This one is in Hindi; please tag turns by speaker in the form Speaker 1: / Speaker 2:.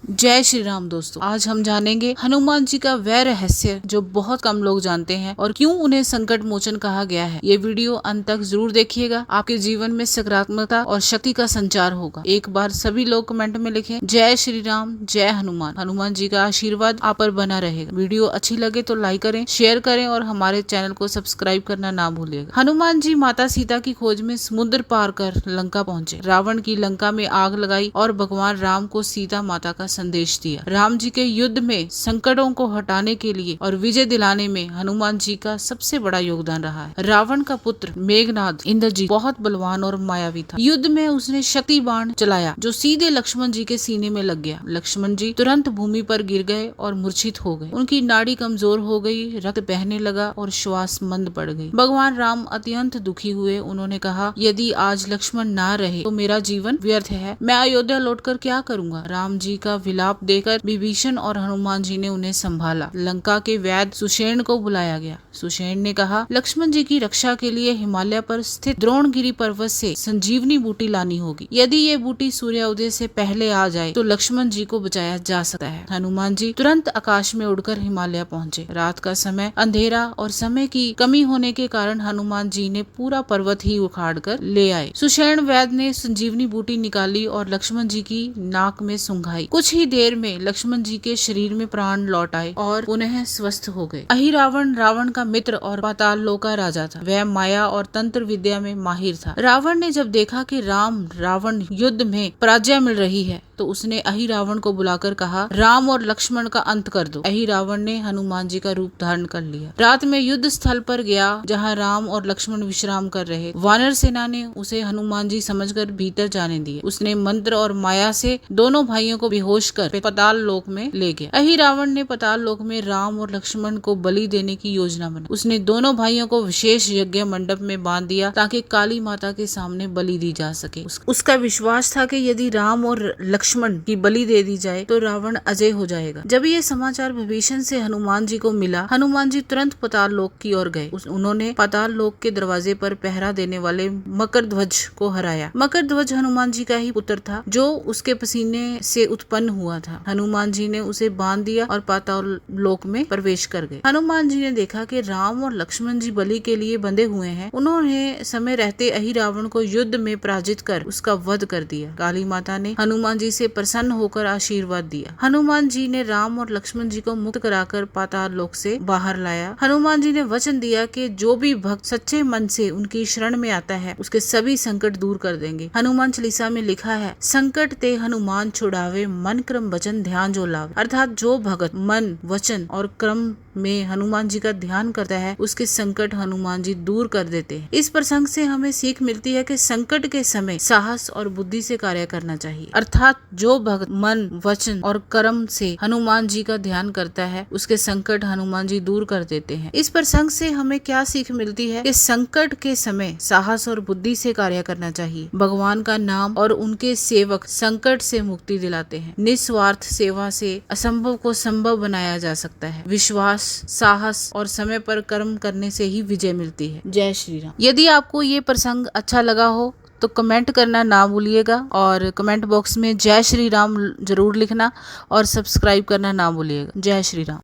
Speaker 1: जय श्री राम दोस्तों, आज हम जानेंगे हनुमान जी का वह रहस्य जो बहुत कम लोग जानते हैं और क्यों उन्हें संकट मोचन कहा गया है। ये वीडियो अंत तक जरूर देखिएगा, आपके जीवन में सकारात्मकता और शक्ति का संचार होगा। एक बार सभी लोग कमेंट में लिखें जय श्री राम, जय हनुमान। हनुमान जी का आशीर्वाद आप पर बना रहेगा। वीडियो अच्छी लगे तो लाइक करें, शेयर करें और हमारे चैनल को सब्सक्राइब करना ना भूलिएगा। हनुमान जी माता सीता की खोज में समुद्र पार कर लंका पहुँचे, रावण की लंका में आग लगाई और भगवान राम को सीता माता का संदेश दिया। राम जी के युद्ध में संकटों को हटाने के लिए और विजय दिलाने में हनुमान जी का सबसे बड़ा योगदान रहा है। रावण का पुत्र मेघनाद इंद्रजीत बहुत बलवान और मायावी था। युद्ध में उसने शक्ति बाण चलाया जो सीधे लक्ष्मण जी के सीने में लग गया। लक्ष्मण जी तुरंत भूमि पर गिर गए और मूर्छित हो गए। उनकी नाड़ी कमजोर हो गई, रक्त बहने लगा और श्वास मंद पड़ गई। भगवान राम अत्यंत दुखी हुए। उन्होंने कहा, यदि आज लक्ष्मण ना रहे तो मेरा जीवन व्यर्थ है। मैं अयोध्या लौटकर क्या करूंगा। राम जी का विलाप देकर विभीषण और हनुमान जी ने उन्हें संभाला। लंका के वैद्य सुषेण को बुलाया गया। सुषेण ने कहा, लक्ष्मण जी की रक्षा के लिए हिमालय पर स्थित द्रोणगिरी पर्वत से संजीवनी बूटी लानी होगी। यदि ये बूटी सूर्योदय से पहले आ जाए तो लक्ष्मण जी को बचाया जा सकता है। हनुमान जी तुरंत आकाश में उड़कर हिमालय पहुंचे। रात का समय अंधेरा और समय की कमी होने के कारण हनुमान जी ने पूरा पर्वत ही उखाड़ कर ले आए। सुषेण वैद्य ने संजीवनी बूटी निकाली और लक्ष्मण जी की नाक में सुंघाई। कुछ ही देर में लक्ष्मण जी के शरीर में प्राण लौट आए और पुनः स्वस्थ हो गए। अहिरावण रावण का मित्र और पाताल लोक का राजा था। वह माया और तंत्र विद्या में माहिर था। रावण ने जब देखा कि राम रावण युद्ध में पराजय मिल रही है तो उसने अहिरावण को बुलाकर कहा, राम और लक्ष्मण का अंत कर दो। अहिरावण ने हनुमान जी का रूप धारण कर लिया। रात में युद्ध स्थल पर गया जहाँ राम और लक्ष्मण विश्राम कर रहे। वानर सेना ने उसे हनुमान जी समझकर भीतर जाने दिए। उसने मंत्र और माया से दोनों भाइयों को बेहोश कर पाताल लोक में ले गया। अहिरावण ने पाताल लोक में राम और लक्ष्मण को बलि देने की योजना बनाई। उसने दोनों भाइयों को विशेष यज्ञ मंडप में बांध दिया ताकि काली माता के सामने बलि दी जा सके। उसका विश्वास था कि यदि राम और लक्ष्मण की बलि दे दी जाए तो रावण अजय हो जाएगा। जब ये समाचार विभीषण से हनुमान जी को मिला, हनुमान जी तुरंत पाताल लोक की ओर गए। उन्होंने पाताल लोक के दरवाजे पर पहरा देने वाले मकर ध्वज को हराया। मकर ध्वज हनुमान जी का ही पुत्र था जो उसके पसीने से उत्पन्न हुआ था। हनुमान जी ने उसे बांध दिया और पाताल लोक में प्रवेश कर गए। हनुमान जी ने देखा कि राम और लक्ष्मण जी बलि के लिए बंधे हुए हैं। उन्होंने समय रहते अहिरावण को युद्ध में पराजित कर उसका वध कर दिया। काली माता ने हनुमान जी से प्रसन्न होकर आशीर्वाद दिया। हनुमान जी ने राम और लक्ष्मण जी को मुक्त कराकर पाताल लोक से बाहर लाया। हनुमान जी ने वचन दिया कि जो भी भक्त सच्चे मन से उनकी शरण में आता है उसके सभी संकट दूर कर देंगे। हनुमान चालीसा में लिखा है, संकट ते हनुमान छुड़ावे, मन क्रम वचन ध्यान जो लावे। अर्थात जो भगत मन वचन और क्रम में हनुमान जी का ध्यान करता है उसके संकट हनुमान जी दूर कर देते हैं। इस प्रसंग से हमें सीख मिलती है कि संकट के समय साहस और बुद्धि से कार्य करना चाहिए। अर्थात जो भक्त मन वचन और कर्म से हनुमान जी का ध्यान करता है उसके संकट हनुमान जी दूर कर देते हैं। इस प्रसंग से हमें क्या सीख मिलती है कि संकट के समय साहस और बुद्धि से कार्य करना चाहिए। भगवान का नाम और उनके सेवक संकट से मुक्ति दिलाते हैं। निस्वार्थ सेवा से असंभव को संभव बनाया जा सकता है। विश्वास, साहस और समय पर कर्म करने से ही विजय मिलती है। जय श्री राम। यदि आपको ये प्रसंग अच्छा लगा हो तो कमेंट करना ना भूलिएगा और कमेंट बॉक्स में जय श्री राम जरूर लिखना और सब्सक्राइब करना ना भूलिएगा। जय श्री राम।